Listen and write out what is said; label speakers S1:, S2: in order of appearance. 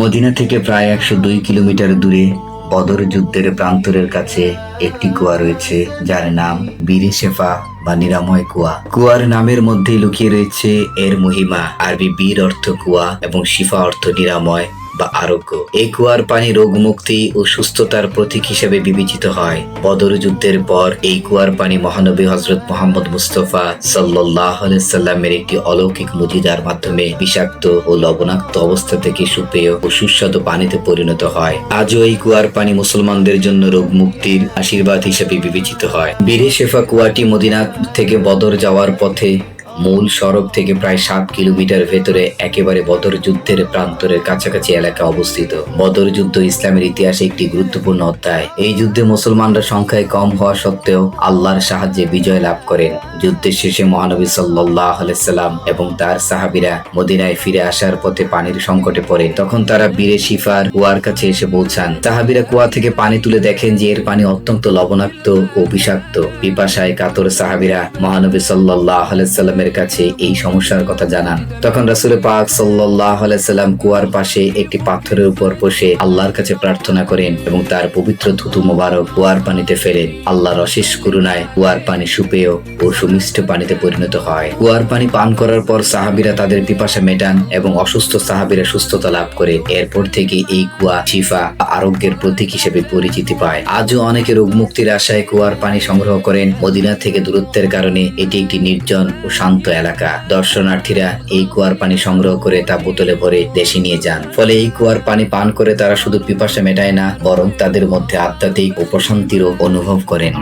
S1: Medina থেকে প্রায় 102 kilometre দূরে বদর যুদ্ধের প্রান্তরের কাছে একটি কুয়া রয়েছে, যার নাম বীরে শেফা বা নিরাময় কুয়া। কুয়ার নামের মধ্যেই লুকিয়ে রয়েছে এর মহিমা। আরবি বীর অর্থ কুয়া এবং শিফা অর্থ নিরাময় বা আরোগ্য। এই কুয়ার পানি রোগ মুক্তি ও সুস্থতার প্রতীক হিসেবে বিবেচিত হয়। বদর যুদ্ধের পর এই কুয়ার পানি মহানবী হযরত মুহাম্মদ মুস্তাফা সাল্লাল্লাহু আলাইহি সাল্লামের একটি অলৌকিক মুজিজার মাধ্যমে বিষাক্ত ও লবণাক্ত অবস্থা থেকে সুপেয় ও সুস্বাদু পানিতে পরিণত হয়। আজও এই কুয়ার পানি মুসলমানদের জন্য রোগ মুক্তির আশীর্বাদ হিসেবে বিবেচিত হয়। বীরে শেফা কুয়াটি মদিনা থেকে বদর যাওয়ার পথে মূল সড়ক থেকে প্রায় 7 কিলোমিটার ভেতরে একেবারে বদর যুদ্ধের প্রান্তরের কাছাকাছি এলাকা অবস্থিত। বদর যুদ্ধ ইসলামের ইতিহাসে একটি গুরুত্বপূর্ণ অধ্যায়। এই যুদ্ধে মুসলমানরা সংখ্যায় কম হওয়া সত্ত্বেও আল্লাহর সাহায্যে বিজয় লাভ করেন। যুদ্ধের শেষে মহানবী সাল্লাল্লাহু আলাইহি সাল্লাম এবং তার সাহাবীরা মদিনায় ফিরে আসার পথে পানির সংকটে পড়ে। তখন তারা বীরে শিফার কুয়ার কাছে এসে পৌঁছান। সাহাবীরা কুয়া থেকে পানি তুলে দেখেন যে এর পানি অত্যন্ত লবণাক্ত ও বিষাক্ত। পিপাসায় কাতর সাহাবীরা মহানবী সাল্লাল্লাহু আলাইহি সাল্লামের কাছে এই সমস্যার কথা জানান। তখন রাসূল পাক সাল্লাল্লাহু আলাইহি সাল্লাম কুয়ার পাশে একটি পাথরের উপর বসে আল্লাহর কাছে প্রার্থনা করেন এবং তার পবিত্র থুতু মোবারক কুয়ার পানিতে ফেলেন। আল্লাহর অশেষ করুণায় কুয়ার পানি সুপেয় ও সুমিষ্ট পানিতে পরিণত হয়। কুয়ার পানি পান করার পর সাহাবীরা তাদের পিপাসা মেটান এবং অসুস্থ সাহাবীরা সুস্থতা লাভ করে। এরপর থেকে এই কুয়া শিফা আরোগ্যের প্রতীক হিসেবে পরিচিতি পায়। আজও অনেকে রোগ মুক্তির আশায় কুয়ার পানি সংগ্রহ করেন। মদিনা থেকে দূরত্বের কারণে এটি একটি নির্জন ও শান্ত এলাকা। দর্শনার্থীরা এই কুয়ার পানি সংগ্রহ করে তা বোতলে ভরে দেশে নিয়ে যান। ফলে এই কুয়ার পানি পান করে তারা শুধু পিপাসা মেটায় না, বরং তাদের মধ্যে আধ্যাত্মিক ও প্রশান্তিরও অনুভব করেন।